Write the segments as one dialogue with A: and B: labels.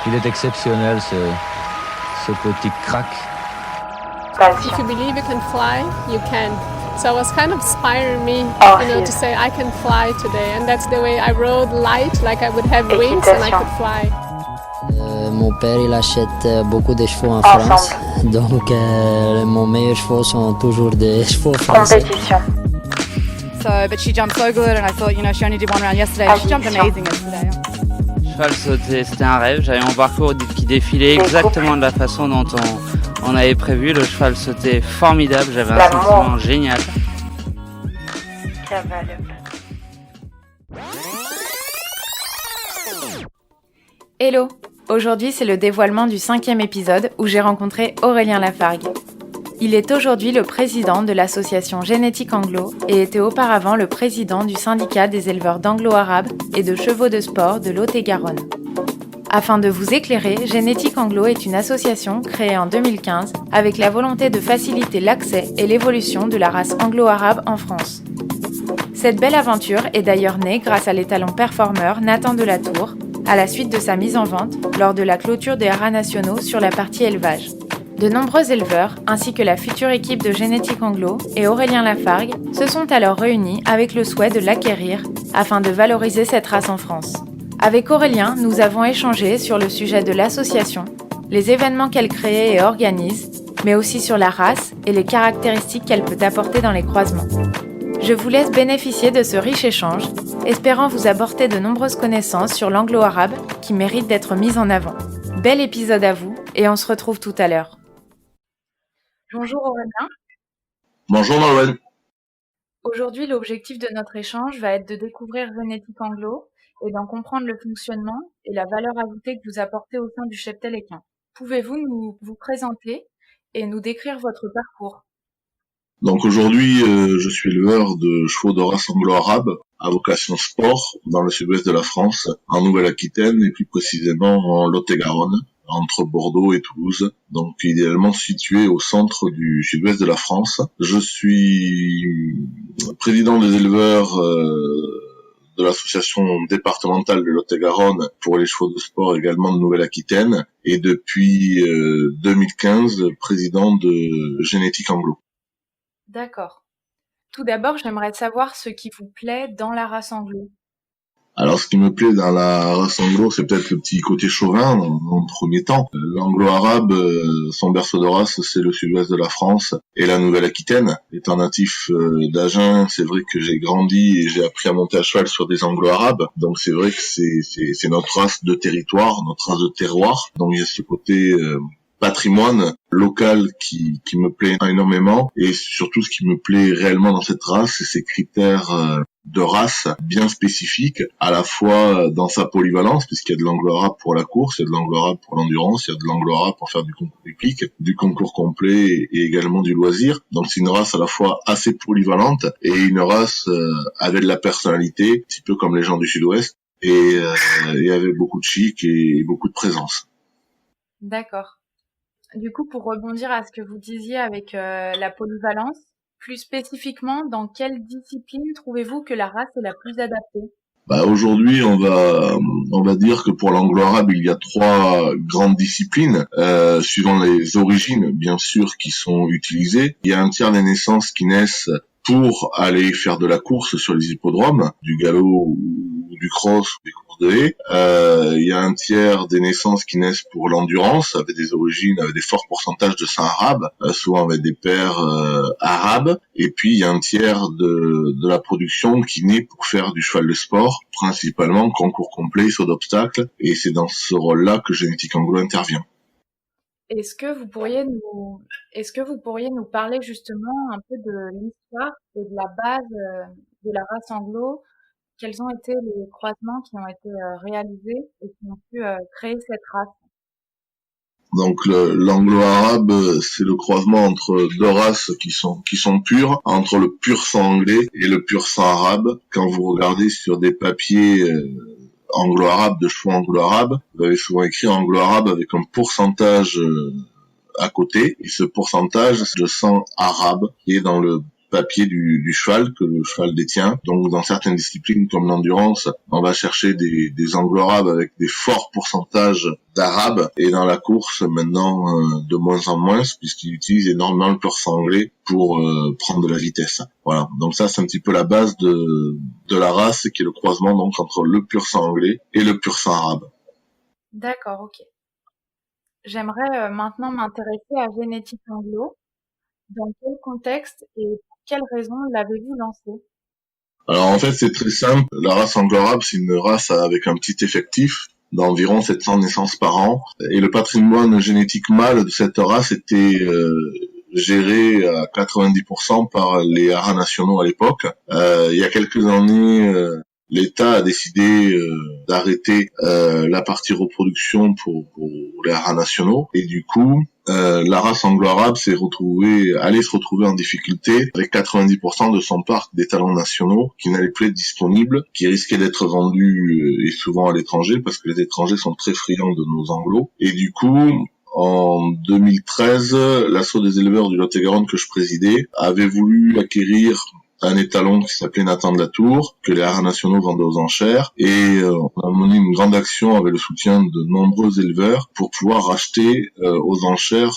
A: Il est exceptionnel ce petit crack.
B: If you believe you can fly, you can. So it was kind of inspiring me, to say I can fly today. And that's the way I rode light, like I would have wings and I could fly.
C: Mon père, il achète beaucoup de chevaux en France. Donc, mon meilleur chevaux sont toujours des chevaux français.
D: Compétition.
E: But she jumped so good, and I thought, she only did one round yesterday. She jumped amazing yesterday.
F: Cheval sauté, c'était un rêve. J'avais mon parcours qui défilait exactement de la façon dont on avait prévu. Le cheval sautait formidable, j'avais un sentiment génial.
D: Cavale.
G: Hello! Aujourd'hui, c'est le dévoilement du 5e épisode où j'ai rencontré Aurélien Lafargue. Il est aujourd'hui le président de l'association Génétique Anglo et était auparavant le président du syndicat des éleveurs d'anglo-arabes et de chevaux de sport de Lot-et-Garonne. Afin de vous éclairer, Génétique Anglo est une association créée en 2015 avec la volonté de faciliter l'accès et l'évolution de la race anglo-arabe en France. Cette belle aventure est d'ailleurs née grâce à l'étalon performeur Nathan Delatour, à la suite de sa mise en vente lors de la clôture des haras nationaux sur la partie élevage. De nombreux éleveurs, ainsi que la future équipe de Génétique Anglo et Aurélien Lafargue, se sont alors réunis avec le souhait de l'acquérir afin de valoriser cette race en France. Avec Aurélien, nous avons échangé sur le sujet de l'association, les événements qu'elle crée et organise, mais aussi sur la race et les caractéristiques qu'elle peut apporter dans les croisements. Je vous laisse bénéficier de ce riche échange, espérant vous apporter de nombreuses connaissances sur l'anglo-arabe qui méritent d'être mises en avant. Bel épisode à vous et on se retrouve tout à l'heure. Bonjour Aurélien.
H: Bonjour Marwan.
G: Aujourd'hui, l'objectif de notre échange va être de découvrir Génétique Anglo et d'en comprendre le fonctionnement et la valeur ajoutée que vous apportez au sein du cheptel équin. Pouvez-vous vous présenter et nous décrire votre parcours ?
H: Donc aujourd'hui, je suis éleveur de chevaux de race anglo-arabe à vocation sport dans le sud-ouest de la France, en Nouvelle-Aquitaine et plus précisément en Lot-et-Garonne, entre Bordeaux et Toulouse, donc idéalement situé au centre du sud-ouest de la France. Je suis président des éleveurs de l'association départementale de Lot-et-Garonne pour les chevaux de sport également de Nouvelle-Aquitaine et depuis 2015 président de Génétique Anglo.
G: D'accord. Tout d'abord, j'aimerais savoir ce qui vous plaît dans la race anglo.
H: Alors, ce qui me plaît dans la race anglo, c'est peut-être le petit côté chauvin, en premier temps. L'anglo-arabe, son berceau de race, c'est le sud-ouest de la France et la Nouvelle-Aquitaine. Étant natif d'Agen, c'est vrai que j'ai grandi et j'ai appris à monter à cheval sur des anglo-arabes. Donc, c'est vrai que c'est notre race de territoire, notre race de terroir. Donc, il y a ce côté patrimoine local qui me plaît énormément, et surtout ce qui me plaît réellement dans cette race, c'est ses critères de race bien spécifiques, à la fois dans sa polyvalence, puisqu'il y a de l'anglo-arabe pour la course, il y a de l'anglo-arabe pour l'endurance, il y a de l'anglo-arabe pour faire du concours hippique, du concours complet et également du loisir. Donc c'est une race à la fois assez polyvalente et une race avec de la personnalité, un petit peu comme les gens du sud-ouest, et avec beaucoup de chic et beaucoup de présence.
G: D'accord. Du coup, pour rebondir à ce que vous disiez avec la polyvalence, plus spécifiquement, dans quelle discipline trouvez-vous que la race est la plus adaptée ?
H: Aujourd'hui, on va dire que pour l'anglo-arabe, il y a 3 grandes disciplines, suivant les origines, bien sûr, qui sont utilisées. Il y a un tiers des naissances qui naissent pour aller faire de la course sur les hippodromes, du galop ou du cross ou des courses de haie. Il y a un tiers des naissances qui naissent pour l'endurance, avec des origines, avec des forts pourcentages de sang arabe, souvent avec des pères arabes. Et puis il y a un tiers de la production qui naît pour faire du cheval de sport, principalement concours complet, saut d'obstacles. Et c'est dans ce rôle-là que Génétique Anglo intervient.
G: Est-ce que vous pourriez nous parler justement un peu de l'histoire et de la base de la race anglo? Quels ont été les croisements qui ont été réalisés et qui ont pu créer cette race?
H: Donc l'anglo-arabe, c'est le croisement entre 2 races qui sont pures, entre le pur sang anglais et le pur sang arabe. Quand vous regardez sur des papiers anglo-arabe, de chevaux anglo-arabe, vous avez souvent écrit anglo-arabe avec un pourcentage à côté, et ce pourcentage, c'est le sang arabe qui est dans le papier du cheval que le cheval détient. Donc dans certaines disciplines comme l'endurance, on va chercher des anglo-arabes avec des forts pourcentages d'arabes, et dans la course maintenant de moins en moins, puisqu'ils utilisent énormément le pur sang anglais pour prendre de la vitesse. Voilà, donc ça c'est un petit peu la base de la race, qui est le croisement donc entre le pur sang anglais et le pur sang arabe.
G: D'accord, ok. J'aimerais maintenant m'intéresser à Génétique Anglo. Dans quel contexte et pour quelles raisons l'avez-vous lancé?
H: Alors en fait c'est très simple, la race anglo-arabe c'est une race avec un petit effectif d'environ 700 naissances par an, et le patrimoine génétique mâle de cette race était géré à 90% par les haras nationaux à l'époque. Il y a quelques années, l'État a décidé d'arrêter la partie reproduction pour les haras nationaux, et du coup la race anglo-arabe allait se retrouver en difficulté avec 90% de son parc d'étalons nationaux qui n'allait plus être disponible, qui risquait d'être vendu et souvent à l'étranger, parce que les étrangers sont très friands de nos anglos. Et du coup, en 2013, l'assaut des éleveurs du Lot-et-Garonne que je présidais avait voulu acquérir un étalon qui s'appelait Nathan de la Tour, que les haras nationaux vendaient aux enchères, et on a mené une grande action avec le soutien de nombreux éleveurs pour pouvoir racheter aux enchères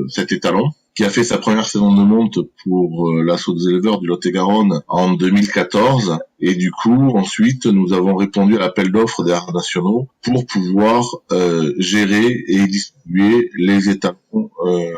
H: cet étalon, qui a fait sa première saison de monte pour l'assaut des éleveurs du Lot-et-Garonne en 2014. Et du coup, ensuite, nous avons répondu à l'appel d'offres des haras nationaux pour pouvoir gérer et distribuer les étalons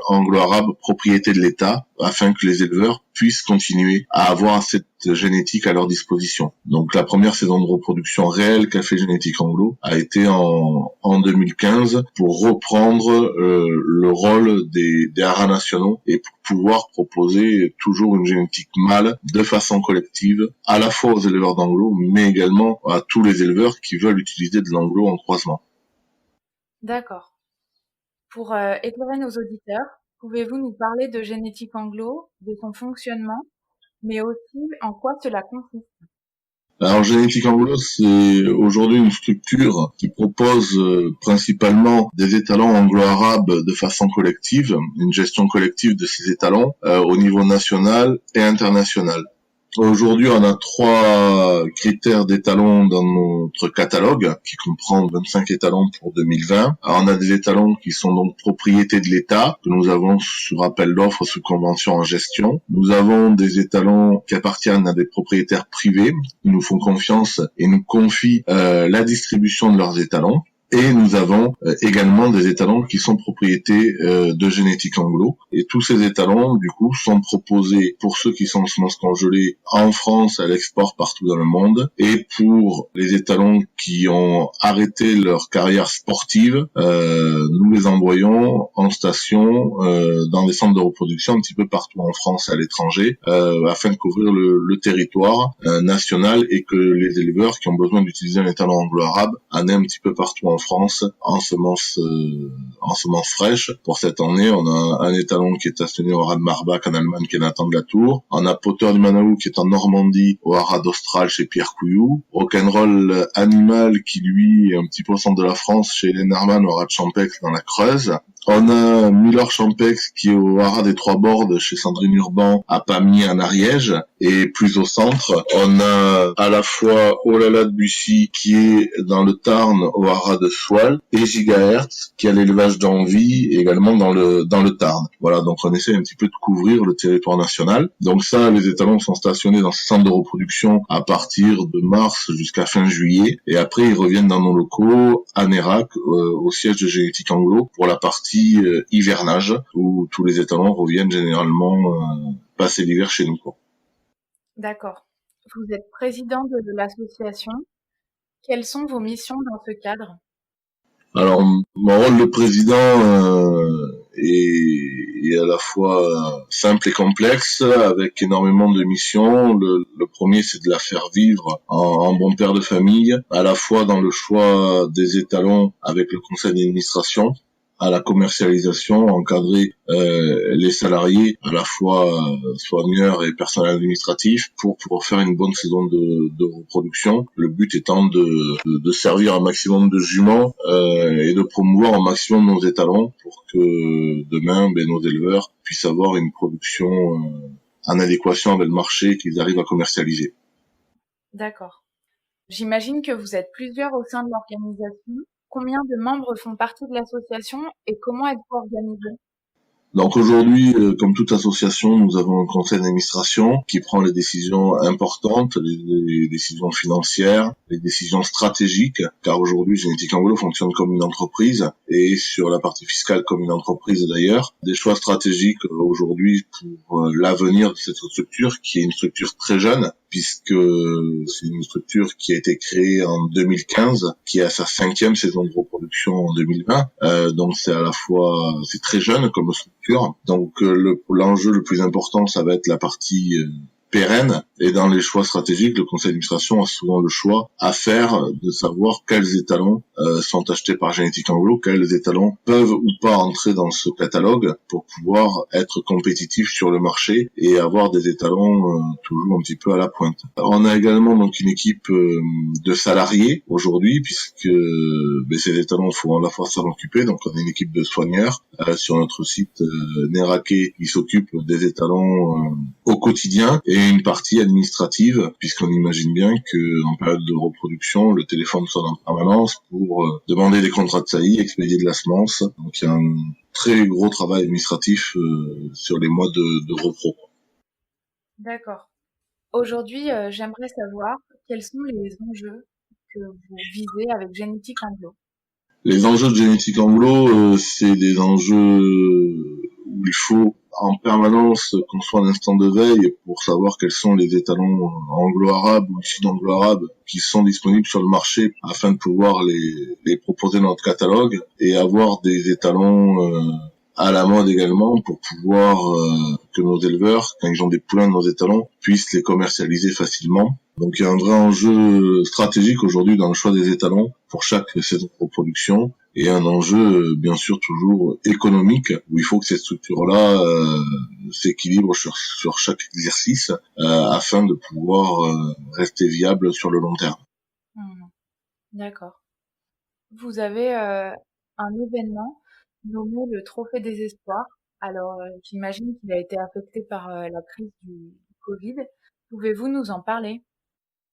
H: anglo-arabes propriété de l'État, afin que les éleveurs puissent continuer à avoir cette génétique à leur disposition. Donc la première saison de reproduction réelle qu'a fait Génétique Anglo a été en 2015, pour reprendre le rôle des haras nationaux et pour pouvoir proposer toujours une génétique mâle de façon collective, à la fois aux éleveurs d'anglo, mais également à tous les éleveurs qui veulent utiliser de l'anglo en croisement.
G: D'accord. Pour éclairer nos auditeurs, pouvez-vous nous parler de Génétique Anglo, de son fonctionnement, mais aussi en quoi cela consiste?
H: Alors Génétique Anglo, c'est aujourd'hui une structure qui propose principalement des étalons anglo-arabes de façon collective, une gestion collective de ces étalons au niveau national et international. Aujourd'hui, on a 3 critères d'étalons dans notre catalogue, qui comprend 25 étalons pour 2020. Alors, on a des étalons qui sont donc propriété de l'État, que nous avons sur appel d'offres, sous convention en gestion. Nous avons des étalons qui appartiennent à des propriétaires privés, qui nous font confiance et nous confient la distribution de leurs étalons. Et nous avons également des étalons qui sont propriétés de Génétique Anglo. Et tous ces étalons, du coup, sont proposés pour ceux qui sont en semences congelées en France, à l'export partout dans le monde. Et pour les étalons qui ont arrêté leur carrière sportive, nous les envoyons en station dans des centres de reproduction un petit peu partout en France et à l'étranger, afin de couvrir le territoire national, et que les éleveurs qui ont besoin d'utiliser un étalon anglo-arabe en aient un petit peu partout en France en semences fraîches. Pour cette année, on a un étalon qui est stationné au haras de Marbach en Allemagne, qui est Nathan de la Tour. On a Potter du Manaou qui est en Normandie au haras d'Austral chez Pierre Couillou. Rock'n'Roll Animal qui lui est un petit peu au centre de la France chez Hélène Hermann au haras de Champex dans la Creuse. On a Miller Champex qui est au haras des Trois Bordes chez Sandrine Urban à Pamiers en Ariège, et plus au centre, on a à la fois Olala de Bussy qui est dans le Tarn au haras de Soile, et Gigahertz qui a l'élevage d'Envie également dans le Tarn. Voilà, donc on essaie un petit peu de couvrir le territoire national. Donc ça, les étalons sont stationnés dans ces centres de reproduction à partir de mars jusqu'à fin juillet, et après ils reviennent dans nos locaux à Nérac, au siège de Génétique Anglo, pour la partie hivernage, où tous les étalons reviennent généralement passer l'hiver chez nous, quoi.
G: D'accord. Vous êtes président de l'association. Quelles sont vos missions dans ce cadre?
H: Alors, mon rôle de président est à la fois simple et complexe, avec énormément de missions. Le premier, c'est de la faire vivre en bon père de famille, à la fois dans le choix des étalons avec le conseil d'administration, à la commercialisation, encadrer les salariés, à la fois soigneurs et personnel administratif, pour faire une bonne saison de reproduction. Le but étant de servir un maximum de juments et de promouvoir un maximum nos étalons, pour que demain nos éleveurs puissent avoir une production en adéquation avec le marché qu'ils arrivent à commercialiser.
G: D'accord. J'imagine que vous êtes plusieurs au sein de l'organisation. Combien de membres font partie de l'association et comment êtes-vous organisé?
H: Donc aujourd'hui, comme toute association, nous avons un conseil d'administration qui prend les décisions importantes, les décisions financières, les décisions stratégiques, car aujourd'hui Génétique Anglo fonctionne comme une entreprise et sur la partie fiscale comme une entreprise d'ailleurs. Des choix stratégiques aujourd'hui pour l'avenir de cette structure qui est une structure très jeune, puisque c'est une structure qui a été créée en 2015, qui a sa 5e saison de reproduction en 2020. Donc c'est à la fois, c'est très jeune comme structure. Donc l'enjeu le plus important, ça va être la partie pérenne. Et dans les choix stratégiques, le conseil d'administration a souvent le choix à faire de savoir quels étalons sont achetés par Génétique Anglo, quels étalons peuvent ou pas entrer dans ce catalogue pour pouvoir être compétitifs sur le marché et avoir des étalons toujours un petit peu à la pointe. On a également donc une équipe de salariés aujourd'hui, puisque ces étalons, il faut à la fois s'en occuper. Donc on a une équipe de soigneurs sur notre site Néraké qui s'occupe des étalons au quotidien, et une partie administrative, puisqu'on imagine bien que en période de reproduction, le téléphone sonne en permanence pour demander des contrats de saillie, expédier de la semence. Donc il y a un très gros travail administratif sur les mois de repro.
G: D'accord. Aujourd'hui, j'aimerais savoir quels sont les enjeux que vous visez avec Génétique Anglo.
H: Les enjeux de Génétique Anglo, c'est des enjeux où il faut en permanence qu'on soit en instant de veille pour savoir quels sont les étalons anglo-arabes ou issus d'anglo-arabes qui sont disponibles sur le marché afin de pouvoir les proposer dans notre catalogue, et avoir des étalons à la mode également pour pouvoir que nos éleveurs, quand ils ont des poulains de nos étalons, puissent les commercialiser facilement. Donc il y a un vrai enjeu stratégique aujourd'hui dans le choix des étalons pour chaque saison de reproduction, et un enjeu bien sûr toujours économique où il faut que cette structure-là s'équilibre sur chaque exercice afin de pouvoir rester viable sur le long terme.
G: D'accord. Vous avez un événement nommé le Trophée des Espoirs. Alors j'imagine qu'il a été affecté par la crise du Covid. Pouvez-vous nous en parler?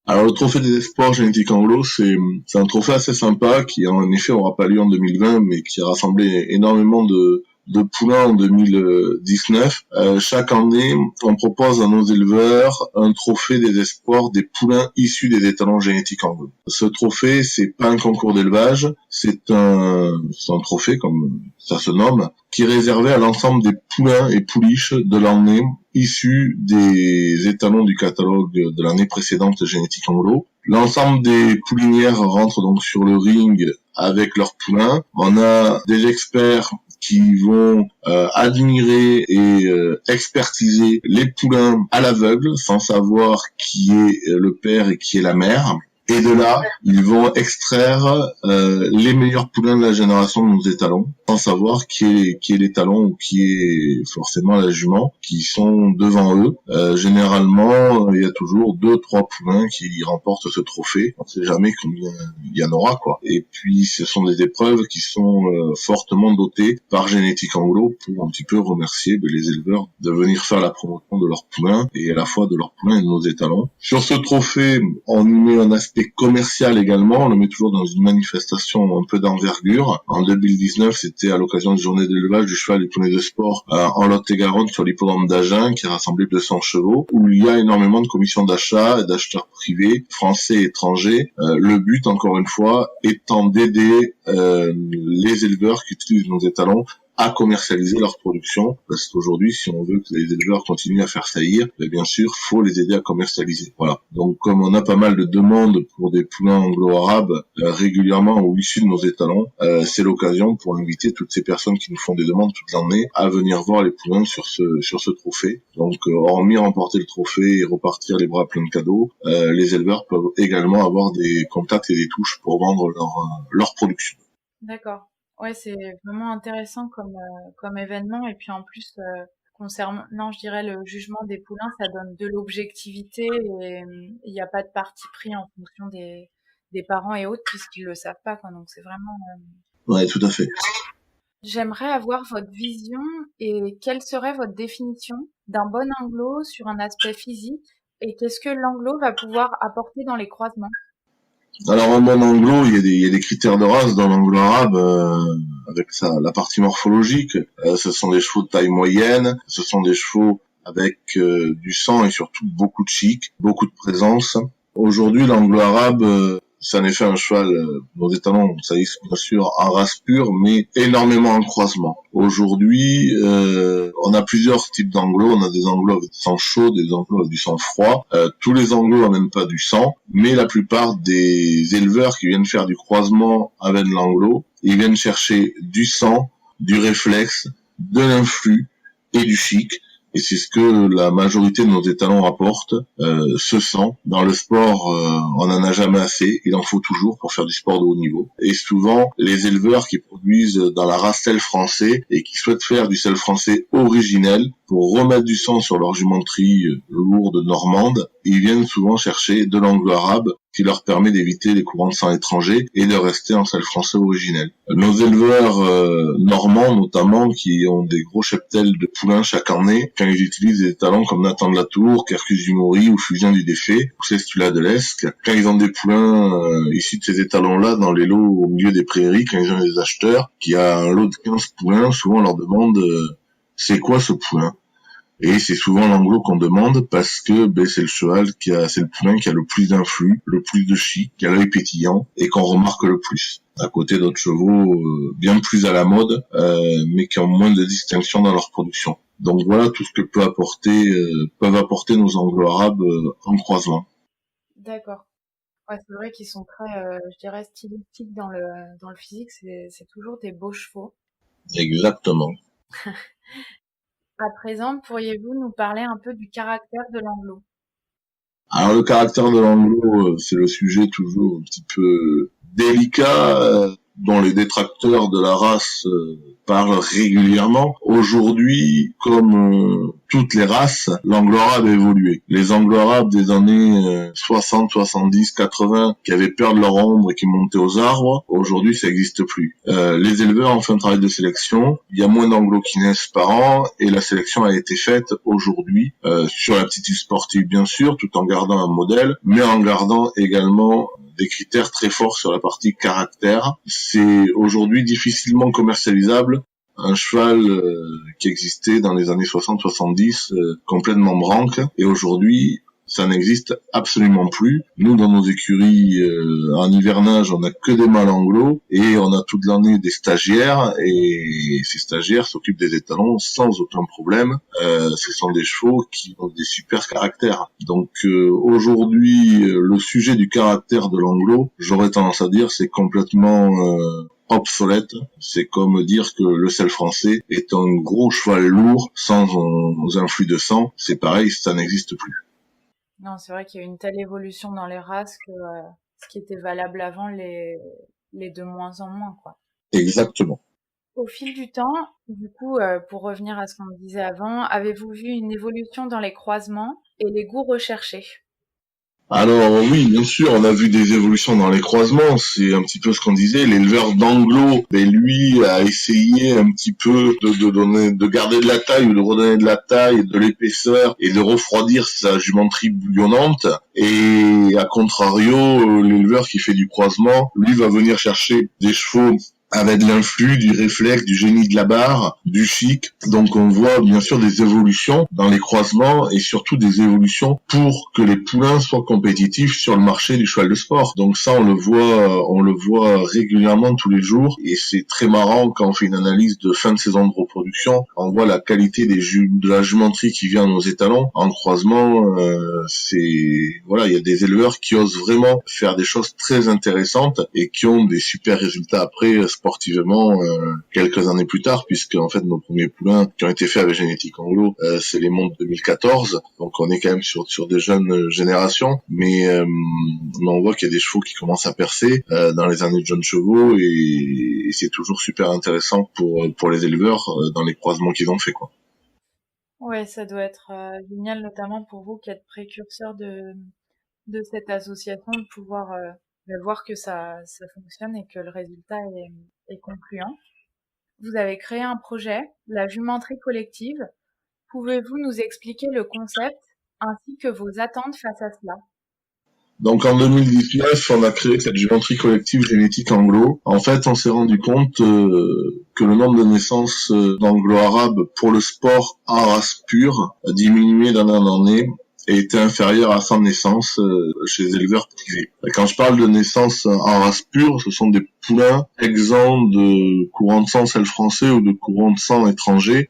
H: Alors le trophée des espoirs Génétique Anglo, c'est un trophée assez sympa qui en effet n'aura pas lieu en 2020, mais qui a rassemblé énormément de poulains en 2019. Chaque année, on propose à nos éleveurs un trophée des espoirs des poulains issus des étalons Génétique Anglo. Ce trophée, c'est pas un concours d'élevage, c'est un trophée, comme ça se nomme, qui est réservé à l'ensemble des poulains et pouliches de l'année issus des étalons du catalogue de l'année précédente Génétique Anglo. L'ensemble des poulinières rentrent donc sur le ring avec leurs poulains. On a des experts qui vont admirer et expertiser les poulains à l'aveugle, sans savoir qui est le père et qui est la mère. Et de là, ils vont extraire les meilleurs poulains de la génération de nos étalons, sans savoir qui est l'étalon ou qui est forcément la jument, qui sont devant eux. Généralement, il y a toujours 2-3 poulains qui remportent ce trophée. On ne sait jamais combien il y en aura, quoi. Et puis, ce sont des épreuves qui sont fortement dotées par Génétique Anglo pour un petit peu remercier les éleveurs de venir faire la promotion de leurs poulains, et à la fois de leurs poulains et de nos étalons. Sur ce trophée, on y met un aspect commercial également, on le met toujours dans une manifestation un peu d'envergure. En 2019, c'était à l'occasion de journée d'élevage du cheval et du poney de sport en Lot-et-Garonne sur l'hippodrome d'Agen, qui a rassemblé 200 chevaux, où il y a énormément de commissions d'achat et d'acheteurs privés, français et étrangers. Le but, encore une fois, étant d'aider les éleveurs qui utilisent nos étalons à commercialiser leur production, parce qu'aujourd'hui, si on veut que les éleveurs continuent à faire faillir, bien sûr, faut les aider à commercialiser. Voilà. Donc, comme on a pas mal de demandes pour des poulains anglo-arabes régulièrement ou issus de nos étalons, c'est l'occasion pour inviter toutes ces personnes qui nous font des demandes toute l'année à venir voir les poulains sur ce trophée. Donc, hormis remporter le trophée et repartir les bras pleins de cadeaux, les éleveurs peuvent également avoir des contacts et des touches pour vendre leur production.
G: D'accord. Ouais, c'est vraiment intéressant comme événement, et puis en plus concernant, je dirais, le jugement des poulains, ça donne de l'objectivité, et il n'y a pas de parti pris en fonction des parents et autres, puisqu'ils le savent pas, quoi. Donc c'est vraiment
H: Ouais, tout à fait.
G: J'aimerais avoir votre vision et quelle serait votre définition d'un bon anglo sur un aspect physique et qu'est-ce que l'anglo va pouvoir apporter dans les croisements?
H: Alors un bon anglo, il y a des critères de race dans l'anglo arabe, avec la partie morphologique. Ce sont des chevaux de taille moyenne, ce sont des chevaux avec du sang et surtout beaucoup de chic, beaucoup de présence. Aujourd'hui, l'anglo arabe, c'est en effet un cheval dont des talons, ça y est, bien sûr, en race pure, mais énormément en croisement. Aujourd'hui, on a plusieurs types d'anglos. On a des anglos avec du sang chaud, des anglos avec du sang froid. Tous les anglos n'amènent pas du sang, mais la plupart des éleveurs qui viennent faire du croisement avec l'anglo, ils viennent chercher du sang, du réflexe, de l'influx et du chic. Et c'est ce que la majorité de nos étalons apportent, ce sang. Dans le sport, on n'en a jamais assez, il en faut toujours pour faire du sport de haut niveau. Et souvent, les éleveurs qui produisent dans la race sel français et qui souhaitent faire du sel français originel pour remettre du sang sur leur jumenterie lourde normande, ils viennent souvent chercher de l'anglo arabe qui leur permet d'éviter les courants de sang étrangers et de rester en sel français originel. Nos éleveurs normands notamment, qui ont des gros cheptels de poulains chaque année, quand ils utilisent des étalons comme Nathan de la Tour, Quercus du Maury ou Fusien du Défait, ou Cestula de l'Esque, quand ils ont des poulains issus de ces étalons-là dans les lots au milieu des prairies, quand ils ont des acheteurs, qui a un lot de 15 poulains, souvent on leur demande c'est quoi ce poulain? Et c'est souvent l'anglo qu'on demande parce que c'est le cheval c'est le poulain qui a le plus d'influx, le plus de chic, qui a l'œil pétillant et qu'on remarque le plus. À côté d'autres chevaux bien plus à la mode, mais qui ont moins de distinction dans leur production. Donc voilà tout ce que peuvent apporter nos anglo arabes en croisement.
G: D'accord. Ouais, c'est vrai qu'ils sont très, je dirais, stylistiques dans le physique. C'est toujours des beaux chevaux.
H: Exactement.
G: À présent, pourriez-vous nous parler un peu du caractère de l'anglo?
H: Alors le caractère de l'anglo, c'est le sujet toujours un petit peu délicat, dont les détracteurs de la race parlent régulièrement. Aujourd'hui, comme toutes les races, l'anglo arabe a évolué. Les anglo arabes des années 60, 70, 80, qui avaient peur de leur ombre et qui montaient aux arbres, aujourd'hui ça n'existe plus. Les éleveurs ont fait un travail de sélection, il y a moins d'anglo qui naissent par an, et la sélection a été faite aujourd'hui sur l'aptitude sportive bien sûr, tout en gardant un modèle, mais en gardant également des critères très forts sur la partie caractère. C'est aujourd'hui difficilement commercialisable un cheval qui existait dans les années 60-70 complètement branque, et aujourd'hui ça n'existe absolument plus. Nous, dans nos écuries, en hivernage, on n'a que des mâles anglo et on a toute l'année des stagiaires, et ces stagiaires s'occupent des étalons sans aucun problème. Ce sont des chevaux qui ont des super caractères. Donc aujourd'hui, le sujet du caractère de l'anglo, j'aurais tendance à dire, c'est complètement obsolète. C'est comme dire que le sel français est un gros cheval lourd sans un flux de sang. C'est pareil, ça n'existe plus.
G: Non, c'est vrai qu'il y a une telle évolution dans les races que ce qui était valable avant les de moins en moins, quoi.
H: Exactement.
G: Au fil du temps, du coup, pour revenir à ce qu'on disait avant, avez-vous vu une évolution dans les croisements et les goûts recherchés?
H: Alors oui, bien sûr, on a vu des évolutions dans les croisements, c'est un petit peu ce qu'on disait, l'éleveur d'anglo, lui a essayé un petit peu de garder de la taille ou de redonner de la taille, de l'épaisseur et de refroidir sa jumenterie bouillonnante, et à contrario, l'éleveur qui fait du croisement, lui va venir chercher des chevaux avec de l'influx, du réflexe, du génie de la barre, du chic. Donc on voit bien sûr des évolutions dans les croisements et surtout des évolutions pour que les poulains soient compétitifs sur le marché du cheval de sport. Donc ça on le voit régulièrement tous les jours, et c'est très marrant quand on fait une analyse de fin de saison de reproduction. On voit la qualité de la jumenterie qui vient à nos étalons en croisement. Il y a des éleveurs qui osent vraiment faire des choses très intéressantes et qui ont des super résultats après sportivement quelques années plus tard, puisque en fait nos premiers poulains qui ont été faits avec génétique anglo, c'est les montes 2014, donc on est quand même sur des jeunes générations, mais on voit qu'il y a des chevaux qui commencent à percer dans les années de jeunes chevaux, et c'est toujours super intéressant pour les éleveurs dans les croisements qu'ils ont fait, quoi.
G: Ouais, ça doit être génial, notamment pour vous qui êtes précurseur de cette association, de pouvoir voir que ça fonctionne et que le résultat est concluant. vous avez créé un projet, la jumenterie collective. Pouvez-vous nous expliquer le concept ainsi que vos attentes face à cela?
H: Donc en 2019, on a créé cette jumenterie collective génétique anglo. En fait, on s'est rendu compte que le nombre de naissances d'anglo-arabes pour le sport en race pure a diminué d'année en année et était inférieur à 100 naissances chez les éleveurs privés. Et quand je parle de naissances en race pure, ce sont des poulains exempts de courant de sang sel français ou de courant de sang étranger,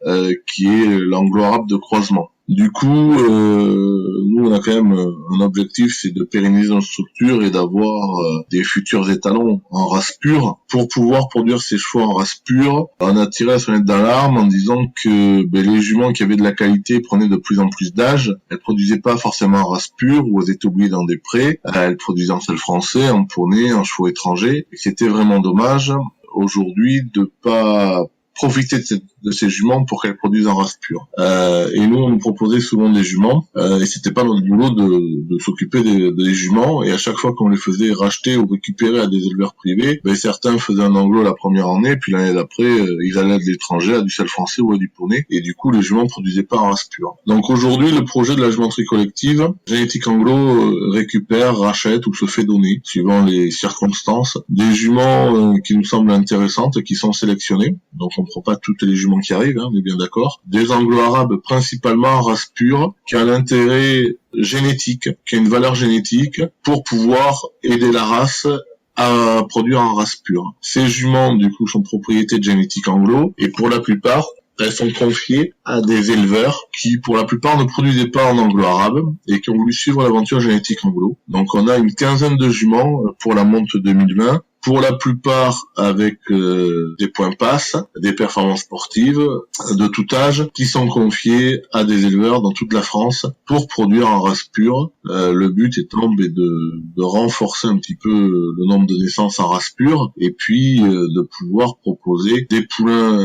H: qui est l'anglo-arabe de croisement. Du coup, nous on a quand même un objectif, c'est de pérenniser notre structure et d'avoir des futurs étalons en race pure. Pour pouvoir produire ces chevaux en race pure, on a tiré la sonnette d'alarme en disant que les juments qui avaient de la qualité prenaient de plus en plus d'âge. Elles produisaient pas forcément en race pure ou elles étaient oubliées dans des prés. Elles produisaient en sel français, en poney, en chevaux étrangers. Et c'était vraiment dommage aujourd'hui de pas profiter de ces juments pour qu'elles produisent en race pure. Et nous, on nous proposait souvent des juments, et c'était pas notre boulot de s'occuper des juments, et à chaque fois qu'on les faisait racheter ou récupérer à des éleveurs privés, certains faisaient un anglo la première année, puis l'année d'après, ils allaient à de l'étranger, à du sel français ou à du poney, et du coup, les juments produisaient pas en race pure. Donc aujourd'hui, le projet de la jumenterie collective, Génétique Anglo récupère, rachète ou se fait donner, suivant les circonstances, des juments qui nous semblent intéressantes et qui sont sélectionnés. Donc on prend pas toutes les juments qui arrivent, on est bien d'accord. Des anglo-arabes principalement en race pure, qui a un intérêt génétique, qui a une valeur génétique pour pouvoir aider la race à produire en race pure. Ces juments, du coup, sont propriétés de Génétique Anglo, et pour la plupart, elles sont confiées à des éleveurs qui, pour la plupart, ne produisaient pas en anglo-arabe et qui ont voulu suivre l'aventure Génétique Anglo. Donc on a une quinzaine de juments pour la monte 2020, pour la plupart avec des points passes, des performances sportives de tout âge, qui sont confiés à des éleveurs dans toute la France pour produire en race pure. Le but étant de renforcer un petit peu le nombre de naissances en race pure, et puis de pouvoir proposer des poulains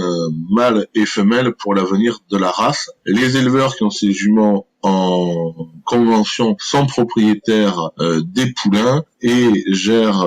H: mâles et femelles pour l'avenir de la race. Les éleveurs qui ont ces juments en convention sont propriétaires des poulains et gèrent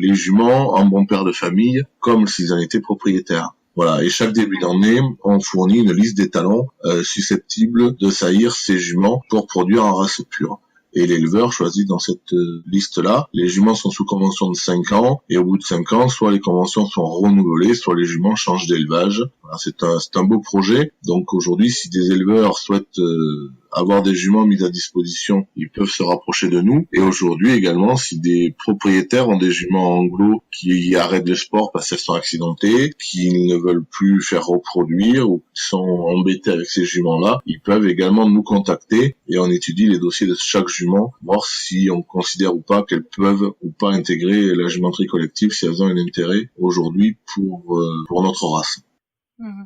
H: les juments en bon père de famille comme s'ils en étaient propriétaires. Voilà, et chaque début d'année, on fournit une liste d'étalons susceptibles de saillir ces juments pour produire en race pure. Et l'éleveur choisit dans cette liste-là. Les juments sont sous convention de 5 ans, et au bout de 5 ans, soit les conventions sont renouvelées, soit les juments changent d'élevage. Voilà, c'est un beau projet. Donc aujourd'hui, si des éleveurs souhaitent avoir des juments mis à disposition, ils peuvent se rapprocher de nous. Et aujourd'hui également, si des propriétaires ont des juments anglo qui arrêtent le sport parce qu'elles sont accidentées, qui ne veulent plus faire reproduire ou qui sont embêtés avec ces juments-là, ils peuvent également nous contacter et on étudie les dossiers de chaque jument, voir si on considère ou pas qu'elles peuvent ou pas intégrer la jumenterie collective, si elles ont un intérêt aujourd'hui pour notre race.
G: Mmh.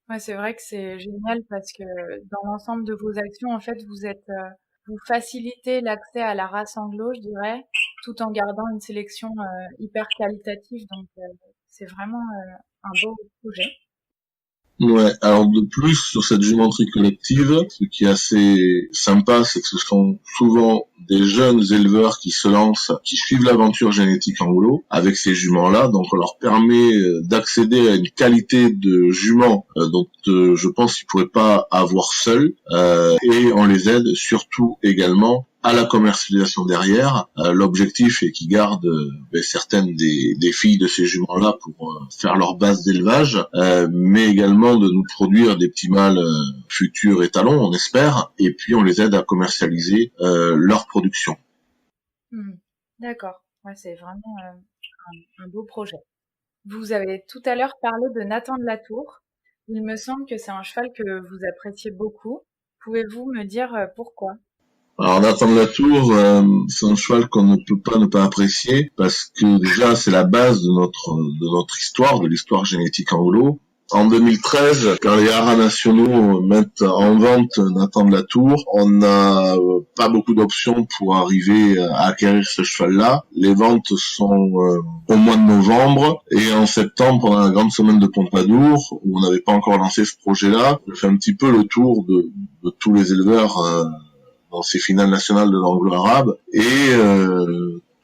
G: Ouais, c'est vrai que c'est génial parce que dans l'ensemble de vos actions, en fait, vous facilitez l'accès à la race anglo, je dirais, tout en gardant une sélection hyper qualitative. Donc, c'est vraiment un beau projet.
H: Ouais, alors de plus, sur cette jumenterie collective, ce qui est assez sympa, c'est que ce sont souvent des jeunes éleveurs qui se lancent, qui suivent l'aventure Génétique Anglo avec ces juments-là, donc on leur permet d'accéder à une qualité de juments dont je pense qu'ils pourraient pas avoir seuls, et on les aide surtout également à la commercialisation derrière. L'objectif est qu'ils gardent certaines des filles de ces juments-là pour faire leur base d'élevage, mais également de nous produire des petits mâles futurs étalons, on espère, et puis on les aide à commercialiser leur production.
G: D'accord, ouais, c'est vraiment un beau projet. Vous avez tout à l'heure parlé de Nathan de la Tour. Il me semble que c'est un cheval que vous appréciez beaucoup. Pouvez-vous me dire pourquoi ?
H: Alors Nathan de la Tour, c'est un cheval qu'on ne peut pas ne pas apprécier parce que déjà c'est la base de notre histoire, de l'histoire génétique anglo. En 2013, quand les haras nationaux mettent en vente Nathan de la Tour, on n'a pas beaucoup d'options pour arriver à acquérir ce cheval-là. Les ventes sont au mois de novembre et en septembre, pendant la grande semaine de Pompadour, où on n'avait pas encore lancé ce projet-là, je fais un petit peu le tour de tous les éleveurs dans ces finales nationales de l'anglo-arabe, et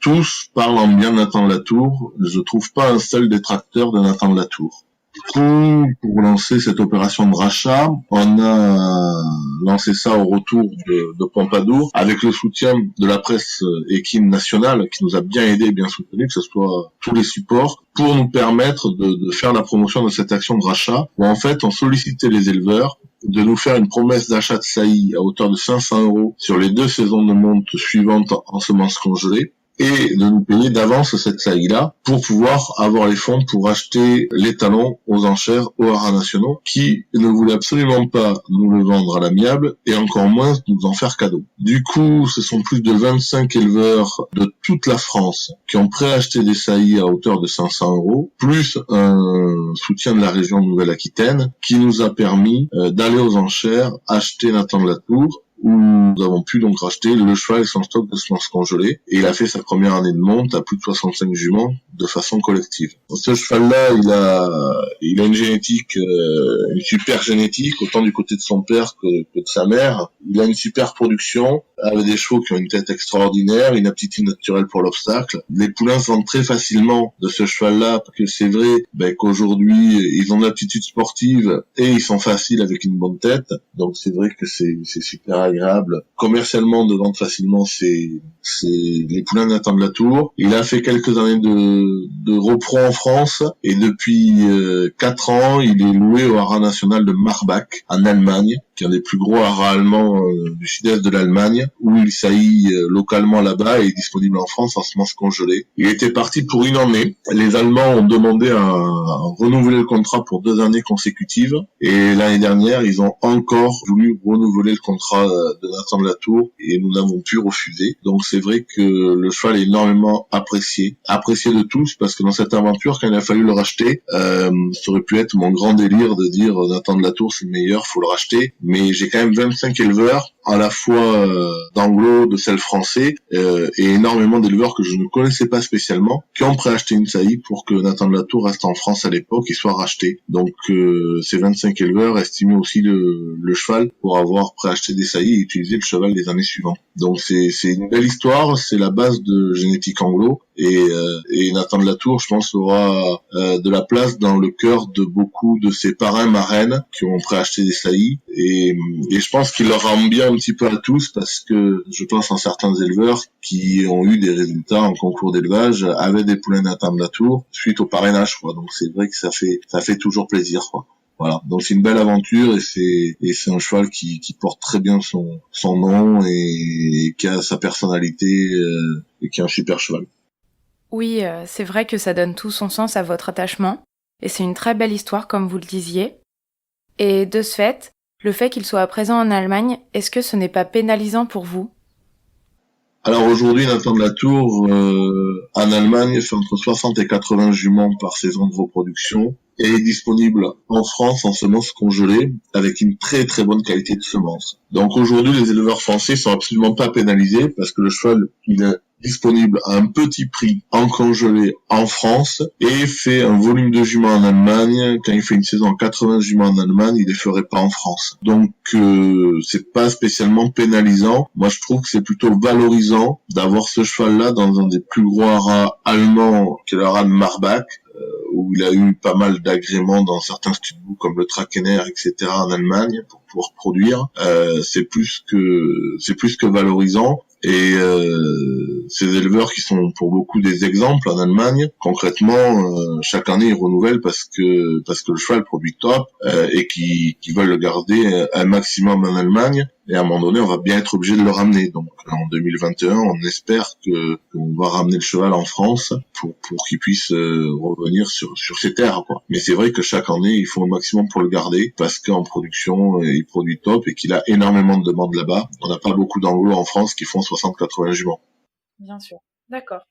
H: tous parlent en bien de Nathan de la Tour. Je trouve pas un seul détracteur de Nathan de la Tour. coup, pour lancer cette opération de rachat, on a lancé ça au retour de Pompadour, avec le soutien de la presse équine nationale, qui nous a bien aidé et bien soutenu, que ce soit tous les supports, pour nous permettre de faire la promotion de cette action de rachat, où en fait on sollicitait les éleveurs de nous faire une promesse d'achat de saillie à hauteur de 500 € sur les 2 saisons de monte suivantes en semences congelées, et de nous payer d'avance cette saillie-là pour pouvoir avoir les fonds pour acheter les talons aux enchères aux haras nationaux, qui ne voulaient absolument pas nous le vendre à l'amiable et encore moins nous en faire cadeau. Du coup, ce sont plus de 25 éleveurs de toute la France qui ont préacheté des saillies à hauteur de 500 €, plus un soutien de la région de Nouvelle-Aquitaine qui nous a permis d'aller aux enchères acheter Nathan de la Tour, où nous avons pu donc racheter le cheval et son stock de semences congelées, et il a fait sa première année de monte à plus de 65 juments de façon collective. Ce cheval-là, il a une génétique, une super génétique, autant du côté de son père que de sa mère. Il a une super production, avec des chevaux qui ont une tête extraordinaire, une aptitude naturelle pour l'obstacle. Les poulains se vendent très facilement de ce cheval-là, parce que c'est vrai qu'aujourd'hui, ils ont de l'aptitude sportive et ils sont faciles avec une bonne tête. Donc c'est vrai que c'est super agréable commercialement de vendre facilement les poulains de Nathan de la Tour. Il a fait quelques années de repro en France, et depuis 4 ans, il est loué au haras national de Marbach en Allemagne, qui est un des plus gros haras allemands du sud-est de l'Allemagne, où il saillit localement là-bas et est disponible en France en semences congelées. Il était parti pour 1 année. Les Allemands ont demandé à renouveler le contrat pour 2 années consécutives, et l'année dernière, ils ont encore voulu renouveler le contrat de Nathan de la Tour, et nous n'avons pu refuser. Donc c'est vrai que le cheval est énormément apprécié de tous, parce que dans cette aventure, quand il a fallu le racheter, ça aurait pu être mon grand délire de dire Nathan de la Tour c'est le meilleur, faut le racheter, mais j'ai quand même 25 éleveurs, à la fois d'anglo, de sel français, et énormément d'éleveurs que je ne connaissais pas spécialement, qui ont préacheté une saillie pour que Nathan de la Tour reste en France à l'époque et soit racheté. Donc ces 25 éleveurs estimaient aussi le cheval pour avoir préacheté des saillies et utiliser le cheval les années suivantes. Donc c'est une belle histoire, c'est la base de génétique anglo, et Nathan de la Tour, je pense, aura de la place dans le cœur de beaucoup de ses parrains marraines qui ont préacheté des saillies, et je pense qu'il leur rend bien un petit peu à tous, parce que je pense en certains éleveurs qui ont eu des résultats en concours d'élevage avec des poulains Nathan de la Tour suite au parrainage, quoi. Donc c'est vrai que ça fait toujours plaisir, quoi. Voilà, donc c'est une belle aventure, et c'est un cheval qui porte très bien son nom, et qui a sa personnalité, et qui est un super cheval.
G: Oui, c'est vrai que ça donne tout son sens à votre attachement, et c'est une très belle histoire comme vous le disiez. Et de ce fait, le fait qu'il soit présent en Allemagne, est-ce que ce n'est pas pénalisant pour vous ?
H: Alors aujourd'hui, Nathan de la Tour, en Allemagne, fait entre 60 et 80 juments par saison de reproduction, et est disponible en France en semences congelées, avec une très très bonne qualité de semences. Donc aujourd'hui, les éleveurs français sont absolument pas pénalisés, parce que le cheval, il est disponible à un petit prix en congelé en France, et fait un volume de juments en Allemagne. Quand il fait une saison en 80 juments en Allemagne, il les ferait pas en France. Donc c'est pas spécialement pénalisant. Moi je trouve que c'est plutôt valorisant d'avoir ce cheval-là dans un des plus gros haras allemands, qui est le haras de Marbach, où il a eu pas mal d'agréments dans certains studios comme le Trakehner, etc. en Allemagne pour pouvoir produire. C'est plus que valorisant. Et ces éleveurs qui sont pour beaucoup des exemples en Allemagne, concrètement, chaque année ils renouvellent parce que le cheval produit top, et qui veulent le garder un maximum en Allemagne. Et à un moment donné, on va bien être obligé de le ramener. Donc en 2021, on espère qu'on va ramener le cheval en France pour qu'il puisse revenir sur ses terres, quoi. Mais c'est vrai que chaque année, il faut un maximum pour le garder, parce qu'en production, il produit top, et qu'il a énormément de demandes là-bas. On n'a pas beaucoup d'anglos en France qui font 60-80 juments.
G: Bien sûr. D'accord.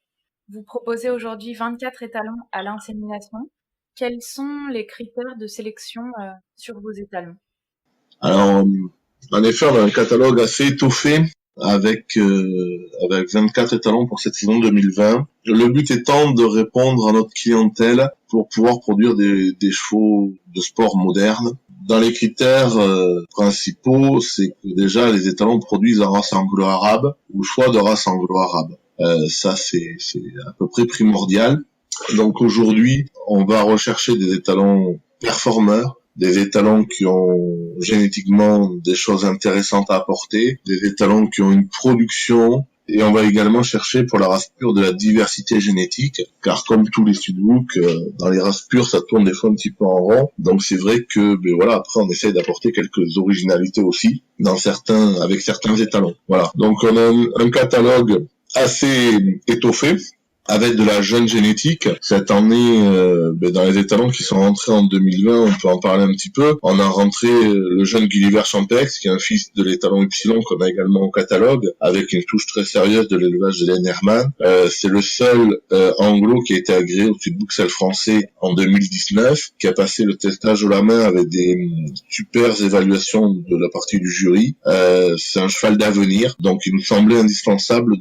G: Vous proposez aujourd'hui 24 étalons à l'insémination. Quels sont les critères de sélection sur vos étalons ?
H: Alors, en effet, on a un catalogue assez étoffé avec 24 étalons pour cette saison 2020. Le but étant de répondre à notre clientèle pour pouvoir produire des chevaux de sport modernes. Dans les critères principaux, c'est que déjà les étalons produisent en race anglo-arabe ou choix de race anglo-arabe. Ça, c'est à peu près primordial. Donc aujourd'hui, on va rechercher des étalons performeurs, des étalons qui ont génétiquement des choses intéressantes à apporter, des étalons qui ont une production. Et on va également chercher pour la race pure de la diversité génétique, car comme tous les Sudbooks, dans les races pures, ça tourne des fois un petit peu en rond. Donc c'est vrai que, après on essaye d'apporter quelques originalités aussi avec certains étalons. Voilà. Donc on a un catalogue assez étoffé, avec de la jeune génétique. Cette année, dans les étalons qui sont rentrés en 2020, on peut en parler un petit peu. On a rentré le jeune Gulliver Champex, qui est un fils de l'étalon Ypsilon qu'on a également au catalogue, avec une touche très sérieuse de l'élevage de Len Herman. C'est le seul anglo qui a été agréé au Sudbooksel français en 2019, qui a passé le testage au la main avec des super évaluations de la partie du jury. C'est un cheval d'avenir, donc il nous semblait indispensable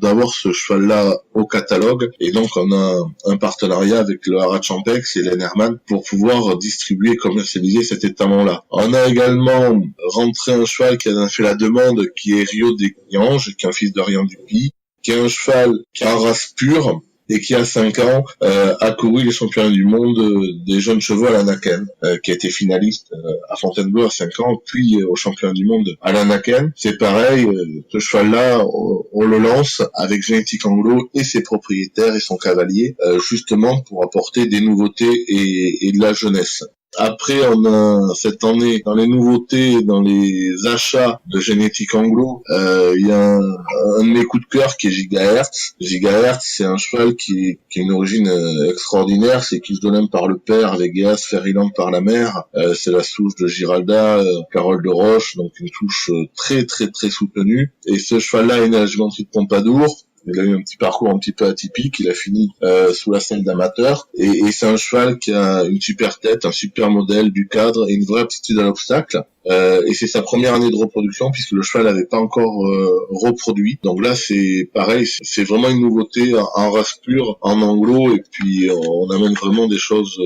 H: d'avoir ce cheval-là au catalogue, et donc on a un partenariat avec le Haras Champex et Len Herman pour pouvoir distribuer et commercialiser cet étalon-là. On a également rentré un cheval qui a fait la demande, qui est Rio des Ganges, qui est un fils d'Orient Dupuis, qui est un cheval qui est en race pure, et qui a 5 ans a couru les championnats du monde des jeunes chevaux à l'Anaken, qui a été finaliste à Fontainebleau à 5 ans, puis au championnat du monde à l'Anaken. C'est pareil, ce cheval-là, on le lance avec Génétique Anglo et ses propriétaires et son cavalier, justement pour apporter des nouveautés et de la jeunesse. Après, on a cette année, dans les nouveautés, dans les achats de Génétique Anglo, il y a un de mes coups de cœur qui est Gigahertz. Gigahertz, c'est un cheval qui a une origine extraordinaire, c'est Kisdolem par le père, Vegas, Fairyland par la mère. C'est la souche de Giralda, Carole de Roche, donc une touche très très très soutenue. Et ce cheval-là est né à la Juventus de Pompadour. Il a eu un petit parcours un petit peu atypique, il a fini sous la selle d'amateur, et c'est un cheval qui a une super tête, un super modèle, du cadre et une vraie aptitude à l'obstacle. Et c'est sa première année de reproduction puisque le cheval n'avait pas encore reproduit. Donc là c'est pareil, c'est vraiment une nouveauté en race pure, en anglo, et puis on amène vraiment des choses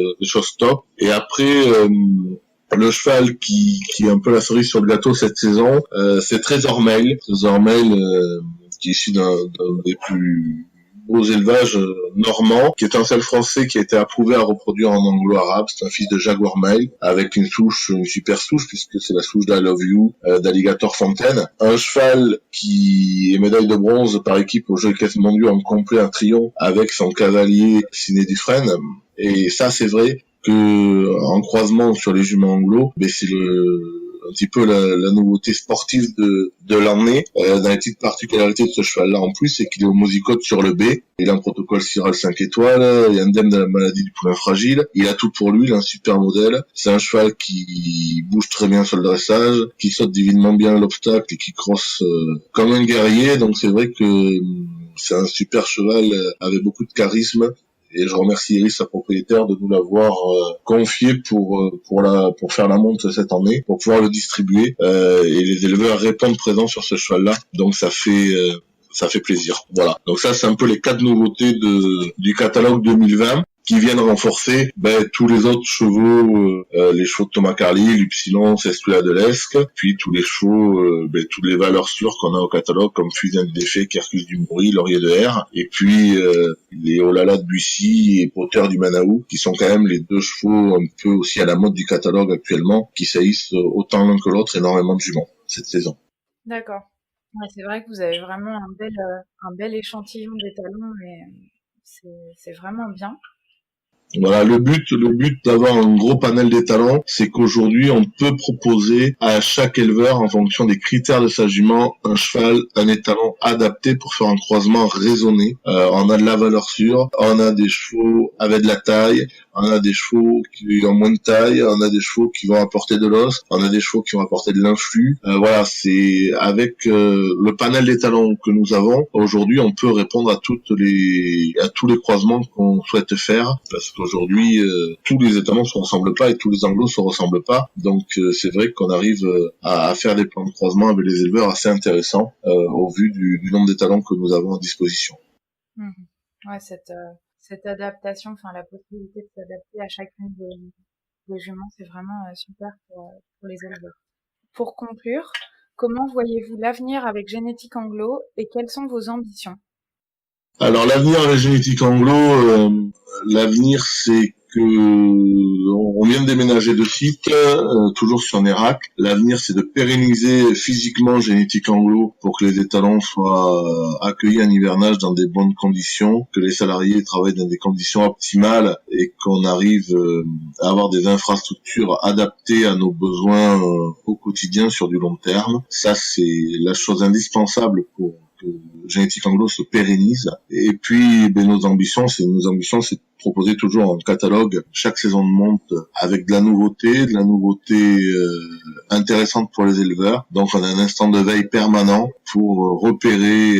H: top. Et après le cheval qui est un peu la cerise sur le gâteau cette saison, c'est Trésor Mail. Trésor Mail qui est issu d'un des plus beaux élevages normands, qui est un seul français qui a été approuvé à reproduire en anglo-arabe. C'est un fils de Jaguar Mail, avec une super souche, puisque c'est la souche d'I Love You, d'Alligator Fontaine. Un cheval qui est médaille de bronze par équipe aux Jeux des classes mondiaux en complet à Triomphe, avec son cavalier Ciné Dufresne. Et ça, c'est vrai que en croisement sur les juments anglo, c'est un petit peu la nouveauté sportive de l'année. Dans les petites particularités de ce cheval-là en plus, c'est qu'il est homosicote sur le B. Il a un protocole Ciral 5 étoiles, il est indemne de la maladie du poulain fragile. Il a tout pour lui, il a un super modèle. C'est un cheval qui bouge très bien sur le dressage, qui saute divinement bien l'obstacle et qui crosse comme un guerrier. Donc c'est vrai que c'est un super cheval avec beaucoup de charisme. Et je remercie Iris, sa propriétaire, de nous l'avoir confié pour faire la monte cette année, pour pouvoir le distribuer. Et les éleveurs répondent présents sur ce cheval-là, donc ça fait plaisir. Voilà. Donc ça, c'est un peu les 4 nouveautés du catalogue 2020 qui viennent renforcer tous les autres chevaux, les chevaux de Thomas Carly, l'Ypsilon, Sestuia de l'Esque, puis tous les chevaux, toutes les valeurs sûres qu'on a au catalogue, comme Fusain des Fées, Kerkus du Moury, Laurier de R, et puis les Olala de Bussy et Potter du Manaou, qui sont quand même les 2 chevaux un peu aussi à la mode du catalogue actuellement, qui saillissent autant l'un que l'autre énormément de juments cette saison.
G: D'accord. Ouais, c'est vrai que vous avez vraiment un bel échantillon d'étalons, et c'est vraiment bien.
H: Voilà, le but d'avoir un gros panel d'étalons, c'est qu'aujourd'hui, on peut proposer à chaque éleveur, en fonction des critères de sa jument, un cheval, un étalon adapté pour faire un croisement raisonné. On a de la valeur sûre, on a des chevaux avec de la taille, on a des chevaux qui ont moins de taille, on a des chevaux qui vont apporter de l'os, on a des chevaux qui vont apporter de l'influx. Voilà, c'est avec le panel d'étalons que nous avons, aujourd'hui, on peut répondre à tous les croisements qu'on souhaite faire, parce qu'aujourd'hui, tous les étalons se ressemblent pas et tous les anglos se ressemblent pas. Donc, c'est vrai qu'on arrive à faire des plans de croisement avec les éleveurs assez intéressants au vu du nombre d'étalons que nous avons à disposition.
G: Ouais, cette adaptation, enfin la possibilité de s'adapter à chacune des juments, c'est vraiment super pour les éleveurs. Pour conclure, comment voyez-vous l'avenir avec Génétique Anglo et quelles sont vos ambitions ? Alors
H: l'avenir avec Génétique Anglo, l'avenir c'est que On vient de déménager de site, toujours sur Nérac. L'avenir, c'est de pérenniser physiquement Génétique Anglo pour que les étalons soient accueillis en hivernage dans des bonnes conditions, que les salariés travaillent dans des conditions optimales et qu'on arrive à avoir des infrastructures adaptées à nos besoins au quotidien sur du long terme. Ça, c'est la chose indispensable pour que Génétique Anglo se pérennise. Et puis, nos ambitions, c'est de proposer toujours un catalogue chaque saison de monte avec de la nouveauté intéressante pour les éleveurs. Donc, on a un instant de veille permanent pour repérer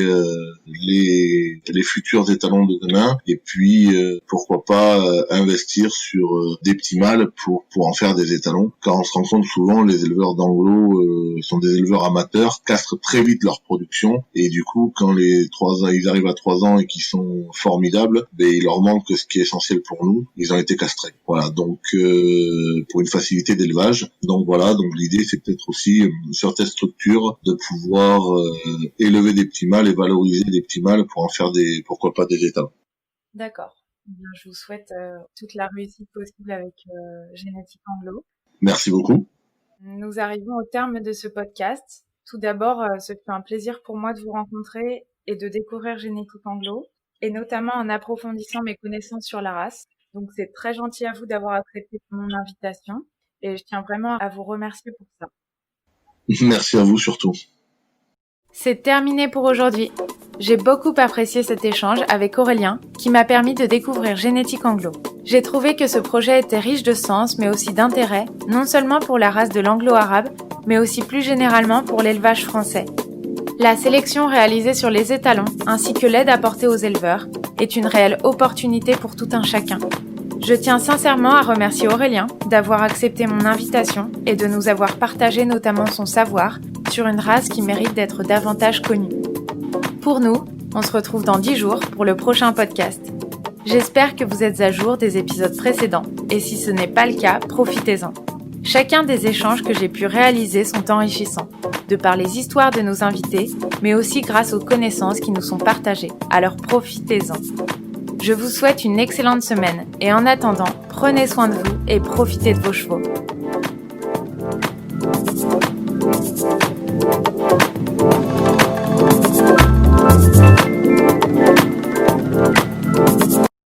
H: les futurs étalons de demain et puis pourquoi pas investir sur des petits mâles pour en faire des étalons. Car on se rend compte souvent, les éleveurs d'anglo sont des éleveurs amateurs, castrent très vite leur production et du coup, quand ils arrivent à 3 ans et qu'ils sont formidables, il leur manque ce qui est essentiel pour nous. Ils ont été castrés. Voilà, donc pour une facilité d'élevage. Donc voilà, donc l'idée c'est peut-être aussi sur cette structure de pouvoir élever des petits mâles et valoriser des petits mâles pour en faire pourquoi pas des étalons.
G: D'accord. Bien, je vous souhaite toute la réussite possible avec Génétique Anglo.
H: Merci beaucoup.
G: Nous arrivons au terme de ce podcast. Tout d'abord, ce fut un plaisir pour moi de vous rencontrer et de découvrir Génétique Anglo, et notamment en approfondissant mes connaissances sur la race. Donc c'est très gentil à vous d'avoir accepté mon invitation et je tiens vraiment à vous remercier pour ça.
H: Merci à vous surtout.
G: C'est terminé pour aujourd'hui. J'ai beaucoup apprécié cet échange avec Aurélien qui m'a permis de découvrir Génétique Anglo. J'ai trouvé que ce projet était riche de sens mais aussi d'intérêt, non seulement pour la race de l'anglo-arabe, mais aussi plus généralement pour l'élevage français. La sélection réalisée sur les étalons, ainsi que l'aide apportée aux éleveurs, est une réelle opportunité pour tout un chacun. Je tiens sincèrement à remercier Aurélien d'avoir accepté mon invitation et de nous avoir partagé notamment son savoir sur une race qui mérite d'être davantage connue. Pour nous, on se retrouve dans 10 jours pour le prochain podcast. J'espère que vous êtes à jour des épisodes précédents, et si ce n'est pas le cas, profitez-en. Chacun des échanges que j'ai pu réaliser sont enrichissants, de par les histoires de nos invités, mais aussi grâce aux connaissances qui nous sont partagées. Alors profitez-en. Je vous souhaite une excellente semaine et en attendant, prenez soin de vous et profitez de vos chevaux.